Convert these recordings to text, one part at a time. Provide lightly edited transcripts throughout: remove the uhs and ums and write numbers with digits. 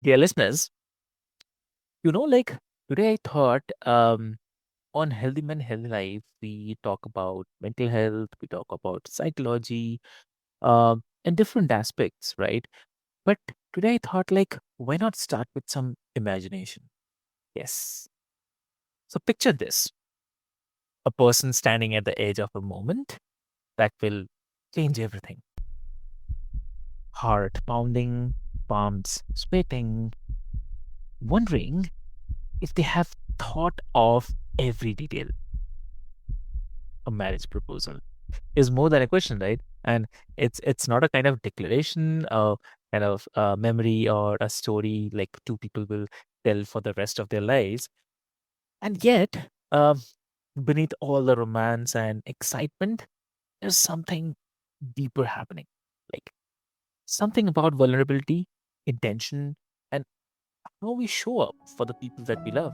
Dear listeners, like today I thought on Healthy Men, Healthy Life, we talk about mental health, we talk about psychology, and different aspects, right? But today I thought, why not start with some imagination? Yes. So picture this, a person standing at the edge of a moment that will change everything. Heart pounding, palms sweating, wondering if they have thought of every detail. A marriage proposal is more than a question, right? And it's not a kind of declaration, kind of memory or a story like two people will tell for the rest of their lives. And yet, beneath all the romance and excitement, there's something deeper happening, like something about vulnerability, intention, and how we show up for the people that we love.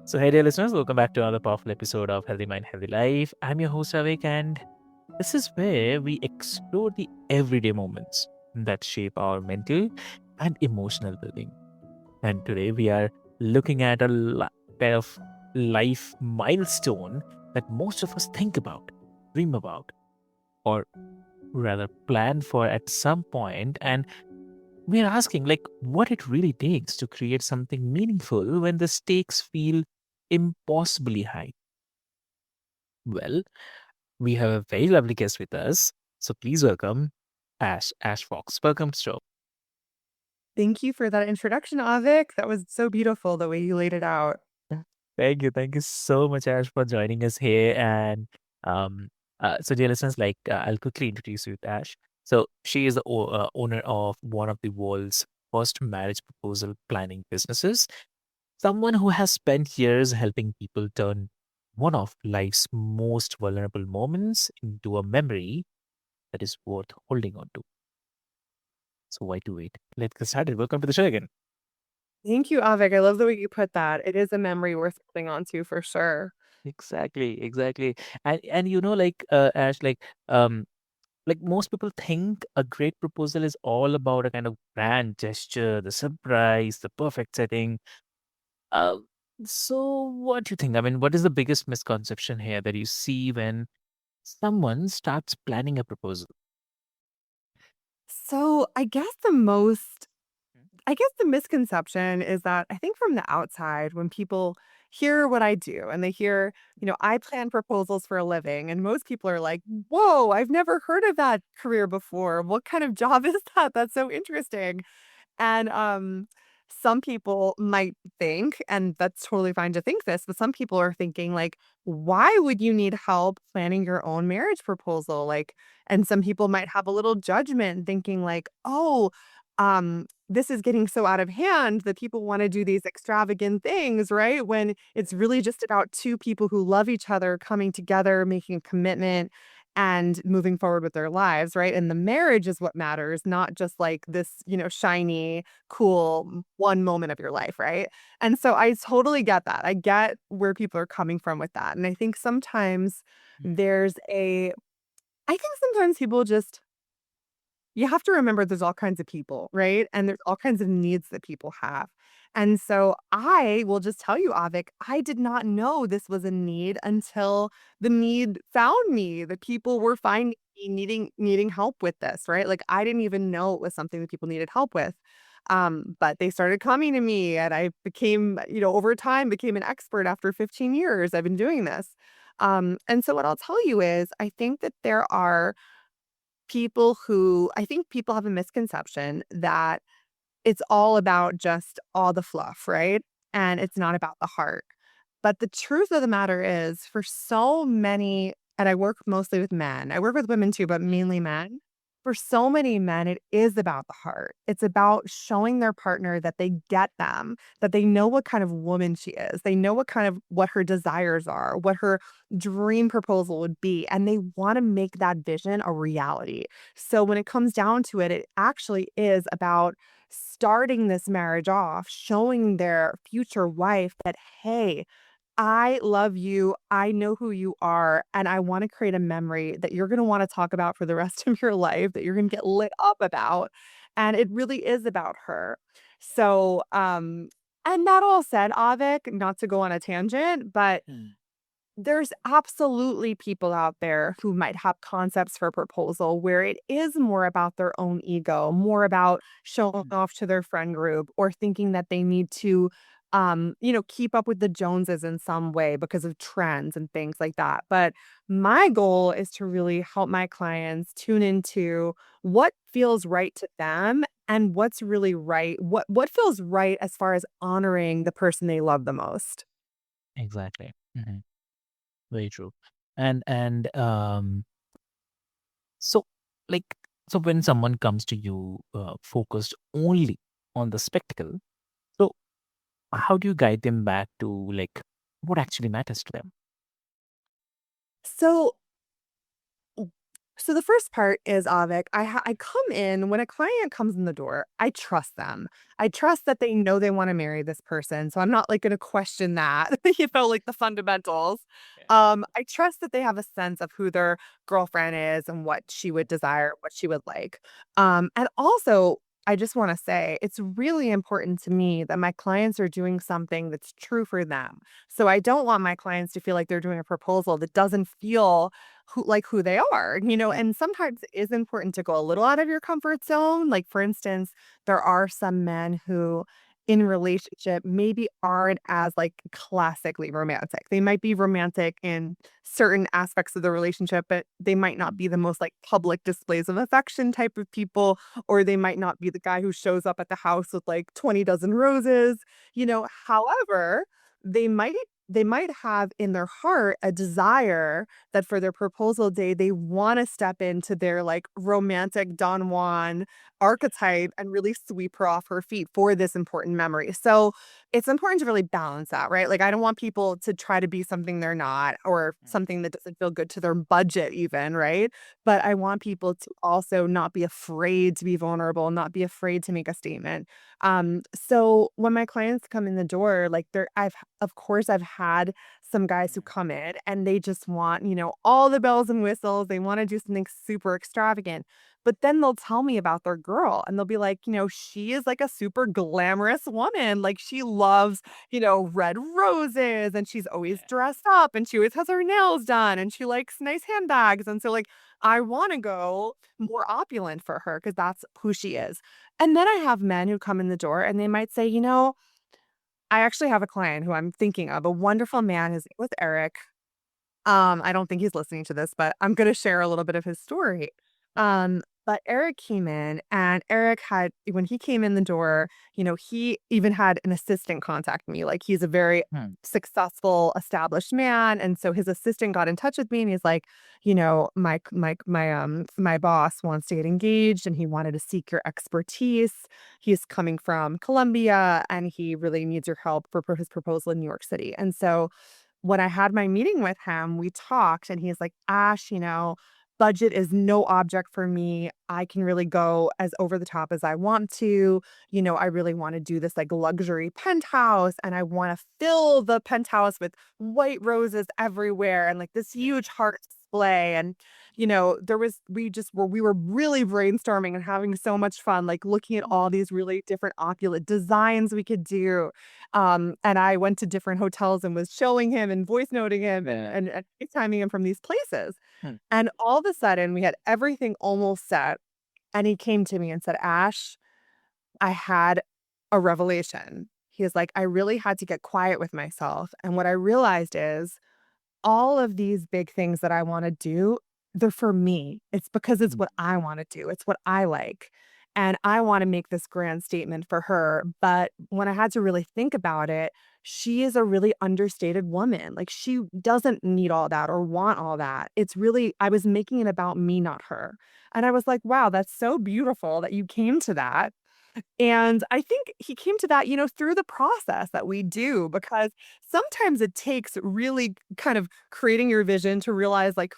So, hey, dear listeners, welcome back to another powerful episode of Healthy Mind, Healthy Life. I'm your host, Avik, and this is where we explore the everyday moments that shape our mental and emotional well-being. And today we are looking at kind of life milestone that most of us think about, dream about, or rather plan for at some point. And we are asking, what it really takes to create something meaningful when the stakes feel impossibly high. Well, we have a very lovely guest with us. So please welcome Ash Fox. Welcome to the show. Thank you for that introduction, Avik. That was so beautiful the way you laid it out. Thank you. Thank you so much, Ash, for joining us here. And um, so, dear listeners, I'll quickly introduce you to Ash. So, she is the owner of one of the world's first marriage proposal planning businesses, someone who has spent years helping people turn one of life's most vulnerable moments into a memory that is worth holding on to. So, why to wait? Let's get started. Welcome to the show again. Thank you, Avik. I love the way you put that. It is a memory worth holding on to for sure. Exactly, exactly. And Ash, like most people think a great proposal is all about a kind of grand gesture, the surprise, the perfect setting. Uh, so what do you think? I mean, what is the biggest misconception here that you see when someone starts planning a proposal? So I guess the misconception is that I think from the outside, when people hear what I do and they hear, I plan proposals for a living, and most people are like, whoa, I've never heard of that career before. What kind of job is that? That's so interesting. And some people might think, and that's totally fine to think this, but some people are thinking like, why would you need help planning your own marriage proposal? Like, and some people might have a little judgment thinking like, oh, this is getting so out of hand that people want to do these extravagant things, right? When it's really just about two people who love each other coming together, making a commitment and moving forward with their lives, right? And the marriage is what matters, not just like this, shiny, cool one moment of your life, right? And so I totally get that. I get where people are coming from with that. And I think sometimes there's a, I think sometimes people just you have to remember there's all kinds of people, right? And there's all kinds of needs that people have. And so I will just tell you, Avik, I did not know this was a need until the need found me. The people were finding me needing help with this, right? Like I didn't even know it was something that people needed help with. But they started coming to me and I became, over time became an expert after 15 years. I've been doing this. And so what I'll tell you is I think that there are I think people have a misconception that it's all about just all the fluff, right? And it's not about the heart. But the truth of the matter is, for so many, and I work mostly with men, I work with women too, but mainly men. For so many men, it is about the heart. It's about showing their partner that they get them, that they know what kind of woman she is. They know what her desires are, what her dream proposal would be, and they want to make that vision a reality. So when it comes down to it, it actually is about starting this marriage off, showing their future wife that, hey, I love you. I know who you are, and I want to create a memory that you're going to want to talk about for the rest of your life, that you're going to get lit up about. And it really is about her. So, and that all said, Avik, not to go on a tangent, but Mm. there's absolutely people out there who might have concepts for proposal where it is more about their own ego, more about showing Mm. off to their friend group or thinking that they need to keep up with the Joneses in some way because of trends and things like that. But my goal is to really help my clients tune into what feels right to them and what's really right, what feels right as far as honoring the person they love the most. Exactly. Mhm. Very true. And so like so when someone comes to you focused only on the spectacle, so how do you guide them back to like what actually matters to them? So So the first part is, Avik, I come in when a client comes in the door, I trust them. I trust that they know they wanna marry this person, so I'm not, like, gonna question that, like, the fundamentals. Yeah. I trust that they have a sense of who their girlfriend is and what she would desire, what she would like. And also, I just wanna say, it's really important to me that my clients are doing something that's true for them. So I don't want my clients to feel like they're doing a proposal that doesn't feel who they are, Mm. and sometimes it is important to go a little out of your comfort zone. Like, for instance, there are some men who in relationship maybe aren't as like classically romantic. They might be romantic in certain aspects of the relationship, but they might not Mm. be the most like public displays of affection type of people, or they might not be the guy who shows up at the house with like 20 dozen roses. However, they might they might have in their heart a desire that for their proposal day, they wanna step into their, like, romantic Don Juan archetype and really sweep her off her feet for this important memory. So, it's important to really balance that, right? Like, I don't want people to try to be something they're not or Mm. something that doesn't feel good to their budget even, right? But I want people to also not be afraid to be vulnerable, not be afraid to make a statement. So when my clients come in the door, like, of course, I've had some guys who Mm. come in and they just want, all the bells and whistles. They want to do something super extravagant. But then they'll tell me about their girl and they'll be like, she is like a super glamorous woman. Like she loves, red roses and she's always Yeah. dressed up and she always has her nails done and she likes nice handbags. And so, like, I want to go more opulent for her because that's who she is. And then I have men who come in the door and they might say, I actually have a client who I'm thinking of, a wonderful man. His name was Eric. I don't think he's listening to this, but I'm gonna share a little bit of his story. But Eric came in and Eric had when he came in the door, he even had an assistant contact me. Like he's a very Mm. successful, established man. And so his assistant got in touch with me and he's like, my boss wants to get engaged and he wanted to seek your expertise. He's coming from Colombia and he really needs your help for his proposal in New York City. And so when I had my meeting with him, we talked and he's like, Ash, budget is no object for me. I can really go as over the top as I want to. I really want to do this like luxury penthouse and I want to fill the penthouse with white roses everywhere and like this Yeah. huge heart display. And, we were really brainstorming and having so much fun, like looking at all these really different opulent designs we could do. And I went to different hotels and was showing him and voice noting him and FaceTiming him from these places. Mm. And all of a sudden, we had everything almost set, and he came to me and said, "Ash, I had a revelation." He was like, "I really had to get quiet with myself, and what I realized is all of these big things that I wanna do, they're for me. It's because it's Mm. what I wanna do. It's what I like. And I wanna make this grand statement for her. But when I had to really think about it, she is a really understated woman. Like, she doesn't need all that or want all that. It's really I was making it about me, not her." And I was like, "Wow, that's so beautiful that you came to that." And I think he came to that, through the process that we do, because sometimes it takes really kind of creating your vision to realize like,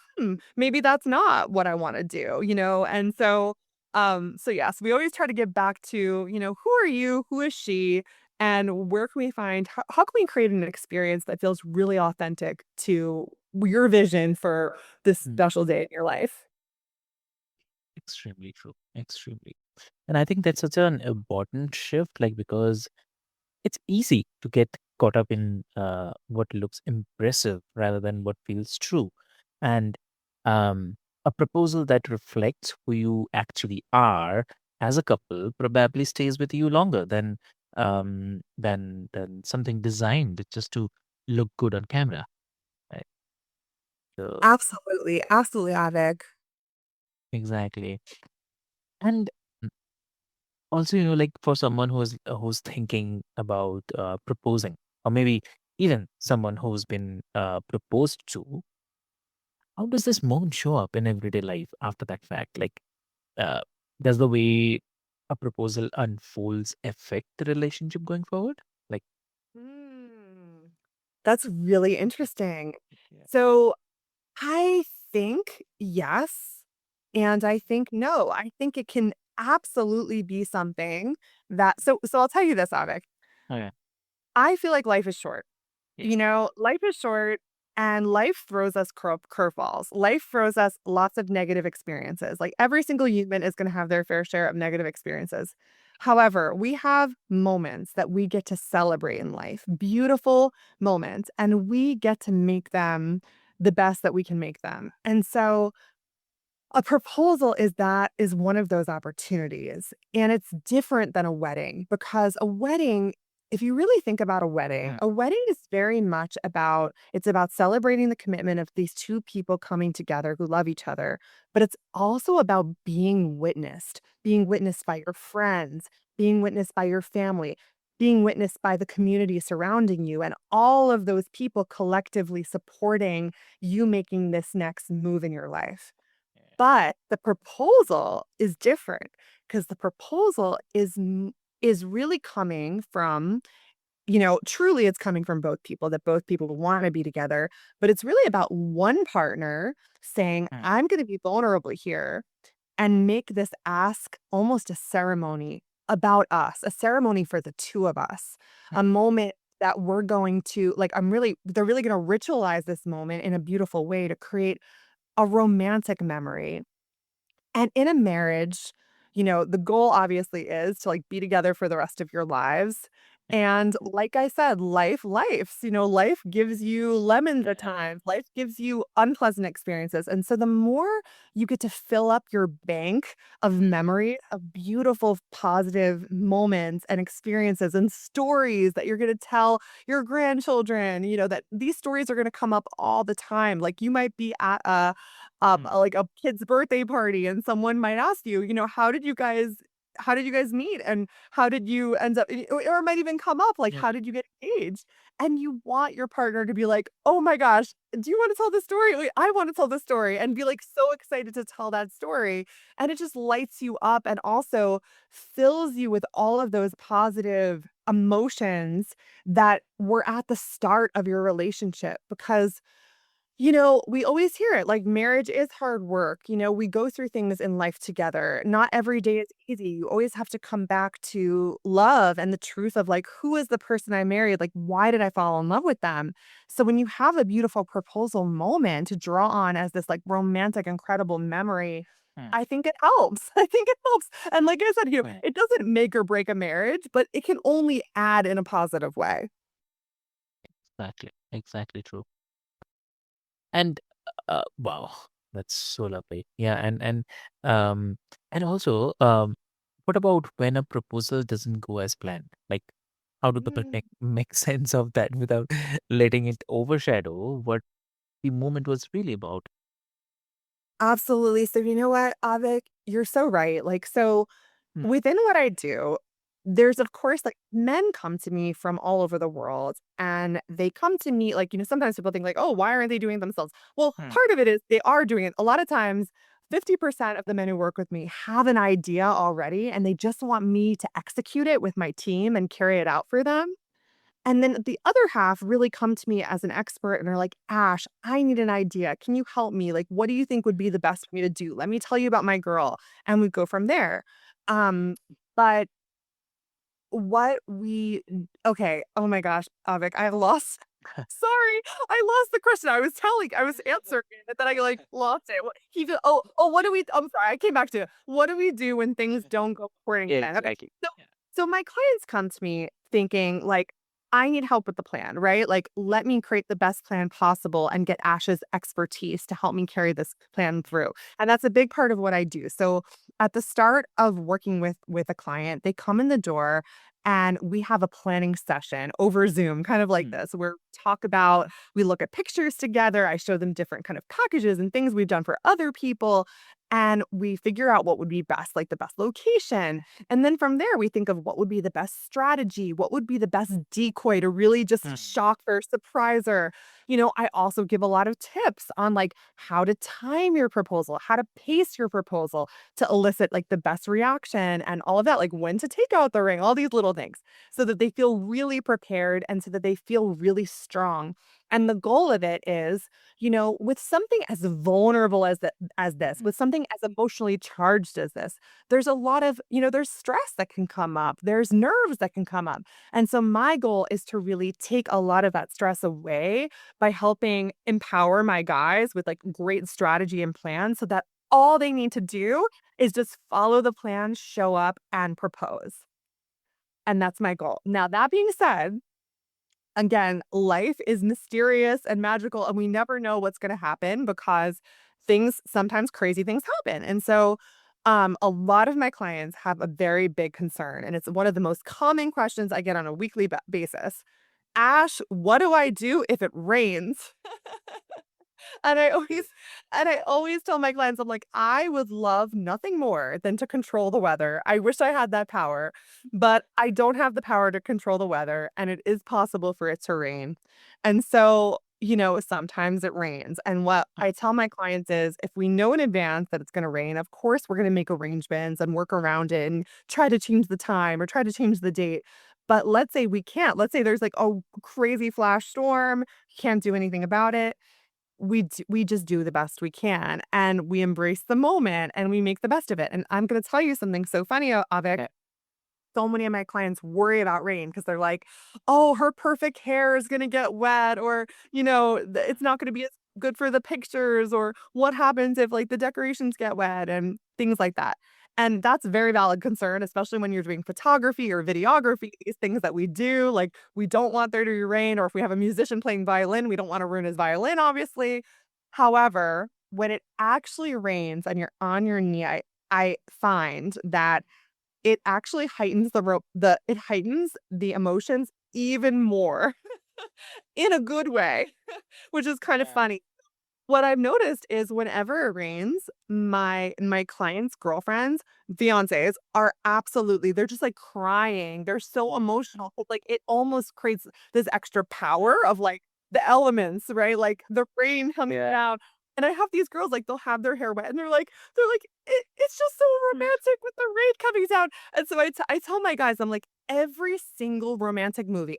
maybe that's not what I want to do. And so yes, we always try to get back to, who are you? Who is she? And where can we find how can we create an experience that feels really authentic to your vision for this Mm. special day in your life? Extremely true. Extremely. And I think that's such an important shift, like, because it's easy to get caught up in what looks impressive rather than what feels true. And a proposal that reflects who you actually are as a couple probably stays with you longer than something designed just to look good on camera. Right? So Absolutely, absolutely, Avik. exactly. And also, like, for someone who's thinking about proposing, or maybe even someone who's been proposed to, how does this moment show up in everyday life after that fact? Like, uh, does the way a proposal unfolds affect the relationship going forward? Like, Mm, that's really interesting. yeah. So I think yes, and I think no. I think it can absolutely be something that so I'll tell you this, Avik. Okay. I feel like life is short. Yeah. Life is short and life throws us curveballs. Life throws us lots of negative experiences. Like every single human is going to have their fair share of negative experiences. However, we have moments that we get to celebrate in life, beautiful moments, and we get to make them the best that we can make them. And so a proposal is one of those opportunities, and it's different than a wedding because a wedding if you really think about Mm. a wedding is very much about it's about celebrating the commitment of these 2 people coming together who love each other, but it's also about being witnessed by your friends, being witnessed by your family, being witnessed by the community surrounding you, and all of those people collectively supporting you making this next move in your life. Yeah. But the proposal is different because the proposal is really coming from, truly it's coming from both people that both people wanna be together, but it's really about one partner saying, Mm. "I'm gonna be vulnerable here and make this ask almost a ceremony about us, a ceremony for the 2 of us, Mm. a moment that we're going to like, they're really gonna ritualize this moment in a beautiful way to create a romantic memory." And in a marriage, the goal obviously is to like be together for the rest of your lives. Yeah. And like I said, life gives you lemons at Yeah. times. Life gives you unpleasant experiences. And so the more you get to fill up your bank of Mm. memories of beautiful, positive moments and experiences and stories that you're going to tell your grandchildren, that these stories are going to come up all the time. Like you might be at Mm. like a kid's birthday party and someone might ask you, how did you guys meet and how did you end up or it might even come up like Yeah. how did you get engaged? And you want your partner to be like, "Oh my gosh, do you want to tell the story? Like, I want to tell the story," and be like so excited to tell that story. And it just lights you up and also fills you with all of those positive emotions that were at the start of your relationship because we always hear it like marriage is hard work. We go through things in life together. Not every day is easy. You always have to come back to love and the truth of like, who is the person I married? Like, why did I fall in love with them? So when you have a beautiful proposal moment to draw on as this like romantic, incredible memory, Mm. I think it helps. I think it helps. And like I said, Right. it doesn't make or break a marriage, but it can only add in a positive way. Exactly. Exactly true. And wow, that's so lovely. Yeah, um and also what about when a proposal doesn't go as planned? Like, how do people make sense of that without letting it overshadow what the moment was really about? Absolutely. So you know what, Avik? You're so right. Like, so Hmm. within what I do, there's of course like men come to me from all over the world and they come to me like, sometimes people think like, oh, why aren't they doing it themselves? Well, Hmm. part of it is they are doing it. A lot of times, 50% of the men who work with me have an idea already and they just want me to execute it with my team and carry it out for them. And then the other half really come to me as an expert and are like, Ash, I need an idea. Can you help me? Like, what do you think would be the best for me to do? Let me tell you about my girl. And we go from there. Um, but what we okay, oh my gosh, Avik, I lost sorry, I lost the question. I was answering it, and then I, like, lost it. What he go what do we I'm sorry, I came back to it. What do we do when things don't go according to plan? Okay, Exactly. so Yeah. my clients come to me thinking, like, I need help with the plan, right? Like, let me create the best plan possible and get Ash's expertise to help me carry this plan through. And that's a big part of what I do. So at the start of working with a client, they come in the door and we have a planning session over Zoom, kind of like Mm. this, where we look at pictures together. I show them different kind of packages and things we've done for other people. And we figure out what would be best, like the best location. And then from there, we think of what would be the best strategy, what would be the best decoy to really just Mm. shock or surprise her. I also give a lot of tips on like how to time your proposal, how to pace your proposal to elicit like the best reaction and all of that, like when to take out the ring, all these little things so that they feel really prepared and so that they feel really strong. And the goal of it is, with something as vulnerable as this, Mm. with something as emotionally charged as this, there's a lot of, there's stress that can come up. There's nerves that can come up. And so my goal is to really take a lot of that stress away by helping empower my guys with like great strategy and plans so that all they need to do is just follow the plan, show up, and propose. And that's my goal. Now, that being said, again, life is mysterious and magical, and we never know what's going to happen because sometimes crazy things happen. And so, a lot of my clients have a very big concern, and it's one of the most common questions I get on a weekly basis. Ash, what do I do if it rains? And I always tell my clients, I'm like, I would love nothing more than to control the weather. I wish I had that power, but I don't have the power to control the weather, and it is possible for it to rain. And so, sometimes it rains. And what I tell my clients is if we know in advance that it's going to rain, of course, we're going to make arrangements and work around it and try to change the time or try to change the date. But let's say we can't. Let's say there's like a crazy flash storm, can't do anything about it. We just do the best we can, and we embrace the moment, and we make the best of it, and I'm gonna tell you something so funny, Avik. Yeah. So many of my clients worry about rain because 'cause they're like, "Oh, her perfect hair is gonna get wet," or, "It's not gonna be as good for the pictures," or, "What happens if, like, the decorations get wet?" and things like that. And that's a very valid concern, especially when you're doing photography or videography, these things that we do, like, we don't want there to be rain, or if we have a musician playing violin, we don't wanna ruin his violin, obviously. However, when it actually rains and you're on your knee, I find that it actually heightens it heightens the emotions even more in a good way, which is kind of Yeah. funny. What I've noticed is whenever it rains, my clients' girlfriends, fiancés are they're just, like, crying. They're so emotional. It's like, it almost creates this extra power of, like, the elements, right? Like, the rain coming Yeah. down. And I have these girls, like, they'll have their hair wet, and they're like, It's just so Mm. romantic with the rain coming down." And so I tell my guys, I'm like, every single romantic movie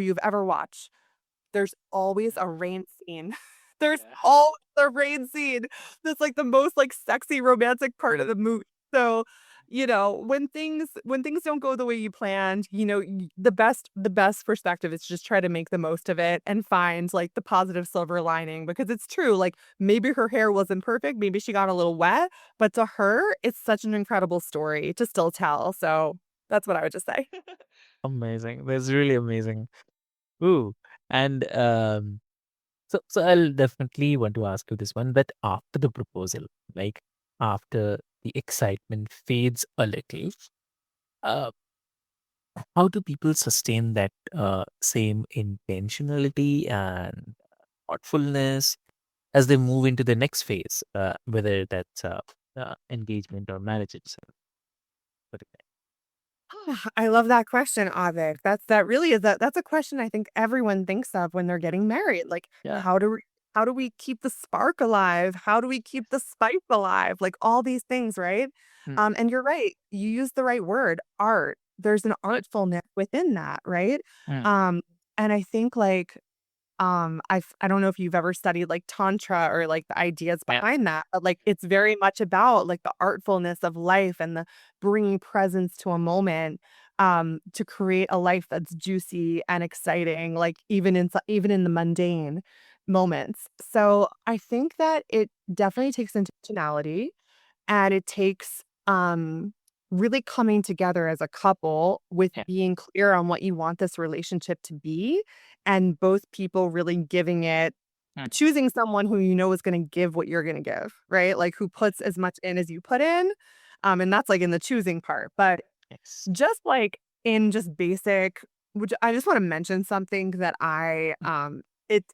you've ever watched, there's always a rain scene. There's Yeah. always a rain scene. That's, like, the most, like, sexy romantic part of the movie. So, when things don't go the way you planned, the best perspective is just try to make the most of it and find, like, the positive silver lining because it's true, like, maybe her hair wasn't perfect, maybe she got a little wet, but to her, it's such an incredible story to still tell. So, that's what I would just say. Amazing. That's really amazing. Ooh. And so I'll definitely want to ask you this one, that after the proposal, like after the excitement fades a little, uh, how do people sustain that same intentionality and thoughtfulness as they move into the next phase, whether that's engagement or marriage itself? What do you I love that question, Avik. That really is that's a question I think everyone thinks of when they're getting married. Like, think? how do we keep the spark alive? How do we keep the spice alive? Like all these things, right? Yeah. And you're right. You use the right word, art. There's an artfulness within that, right? Mm. Um, and I think like I don't know if you've ever studied like tantra or like the ideas Yeah. behind that, but like it's very much about like the artfulness of life and the bringing presence to a moment. to create a life that's juicy and exciting, like even in the mundane moments. So I think that it definitely takes intentionality and it takes really coming together as a couple with Yeah. being clear on what you want this relationship to be and both people really giving it Mm. choosing someone who you know is going to give what you're going to give, right? Like who puts as much in as you put in. And that's like in the choosing part. But Yes. just like in just basic, which I just want to mention something that Mm. it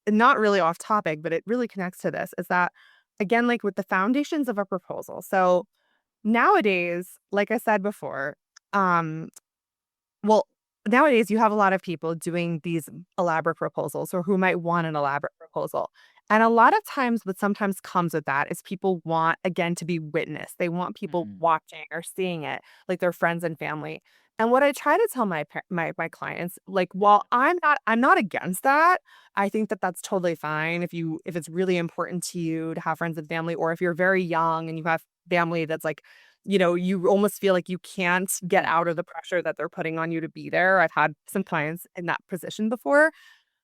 not really off topic, but it really connects to this is that again, like with the foundations of a proposal. So nowadays, like I said before, um, well, nowadays you have a lot of people doing these elaborate proposals or who might want an elaborate proposal. And a lot of times what sometimes comes with that is people want again to be witnessed. They want people Mm. watching or seeing it, like their friends and family. And what I try to tell my clients, like while I'm not against that, I think that that's totally fine if it's really important to you to have friends and family or if you're very young and you have family that's like you almost feel like you can't get Mm. out of the pressure that they're putting on you to be there. I've had some clients in that position before.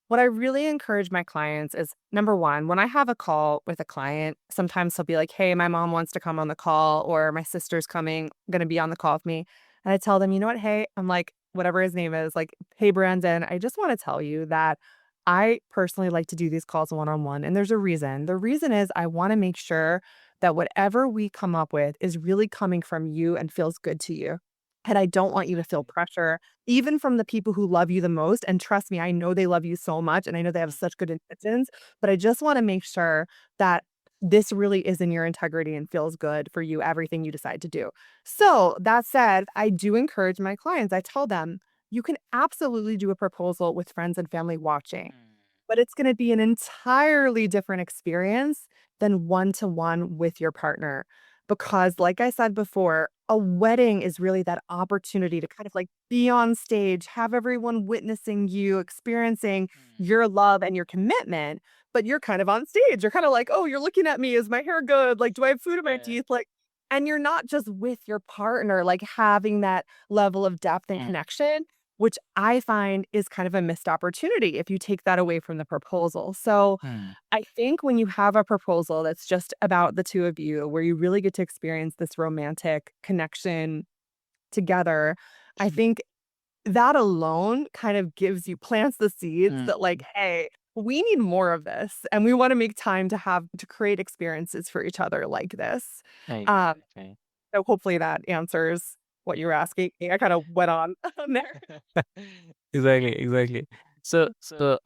What I really encourage my clients is number one, when I have a call with a client, sometimes he'll be like, hey, my mom wants to come on the call, or my sister's going to be on the call with me. And I tell them, you know what? Hey, I'm like, whatever his name is, like, hey, Brandon, I just want to tell you that I personally like to do these calls one on one. And there's a reason. The reason is I want to make sure that whatever we come up with is really coming from you and feels good to you. And I don't want you to feel pressure even from the people who love you the most, and trust me, I know they love you so much, and I know they have Mm. such good intentions, but I just wanna make sure that this really is in your integrity and feels good for you, everything you decide to do. So, that said, I do encourage my clients, I tell them, "You can absolutely do a proposal with friends and family watching, Mm. but it's gonna be an entirely different experience than one-to-one with your partner." Because like I said before, a wedding is really that opportunity to kind of like be on stage, have everyone witnessing you, experiencing Mm. your love and your commitment, but you're kind of on stage. You're kind of like, "Oh, you're looking at me. Is my hair good? Like, do I have food in my Yeah. teeth?" Like, and you're not just with your partner, like having that level of depth and Mm. connection, which I find is kind of a missed opportunity if you take that away from the proposal. So, Mm. I think when you have a proposal that's just about the 2 of you, where you really get to experience this romantic connection together, I think that alone kind of plants the seeds Mm. that like, "Hey, we need more of this, and we wanna make time to create experiences for each other like this." Right. Um, Right. so hopefully that answers what you were asking me. I kinda went on on there. Exactly. Exactly. So, so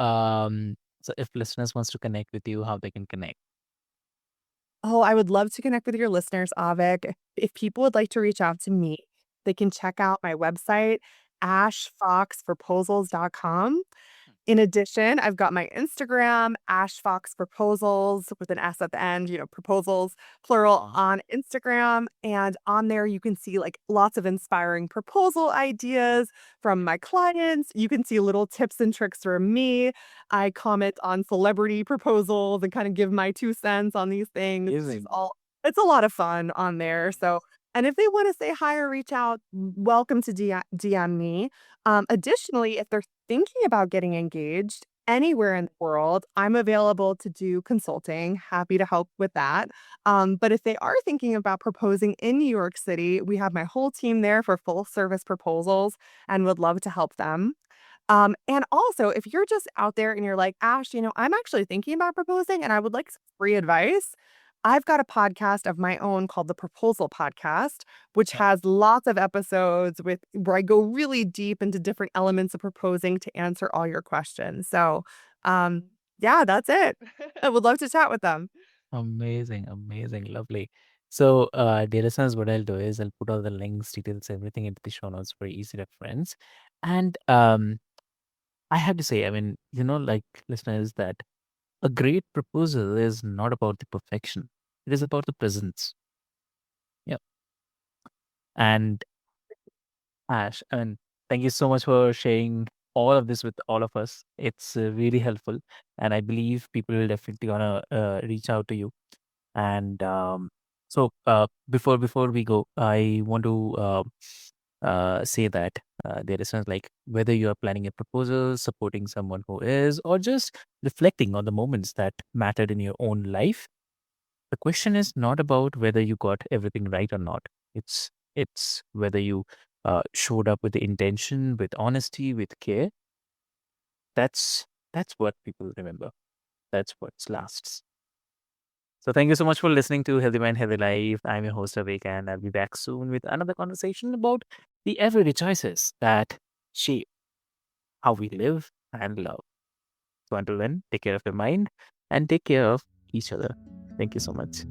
if listeners wants to connect with you, how they can connect? Oh, I would love to connect with your listeners, Avik. If people would like to reach out to me, they can check out my website, ashfoxproposals.com. In addition, I've got my Instagram, Ash Fox Proposals with an S at the end, proposals, plural Uh-huh. on Instagram. And on there, you can see like lots of inspiring proposal ideas from my clients. You can see little tips and tricks from me. I comment on celebrity proposals and kind of give my 2 cents on these things. Amazing. It's a lot of fun on there. Nice. So, and if they want to say hi or reach out, welcome to DM me. Additionally, if they're thinking about getting engaged anywhere in the world, I'm available to do consulting. Happy to help with that. But if they are thinking about proposing in New York City, we have my whole team there for full service proposals and would love to help them. And also, if you're just out there and you're like, Ash, I'm actually thinking about proposing and I would like some free advice. I've got a podcast of my own called the Proposal Podcast, which Yeah. has lots of episodes where I go really deep into different elements of proposing to answer all your questions. So, yeah, that's it. I would love to chat with them. Amazing. Amazing. Lovely. So, dear listeners, what I'll do is I'll put all the links, details, everything into the show notes for easy reference. And I have to say, I mean, like listeners, that a great proposal is not about the perfection. It is about the presence. Yeah. And Ash, I mean, thank you so much for sharing all of this with all of us. It's really helpful, and I believe people will definitely gonna reach out to you. And so, before we go, I want to say that, dear listeners, like whether you are planning a proposal, supporting someone who is, or just reflecting on the moments that mattered in your own life, the question is not about whether you got everything right or not. It's whether you showed up with the intention, with honesty, with care. That's what people remember. That's what lasts. So thank you so much for listening to Healthy Mind, Healthy Life. I'm your host Avik, and I'll be back soon with another conversation about the everyday choices that shape how we live and love. So until then, take care of your mind and take care of each other. Thank you so much.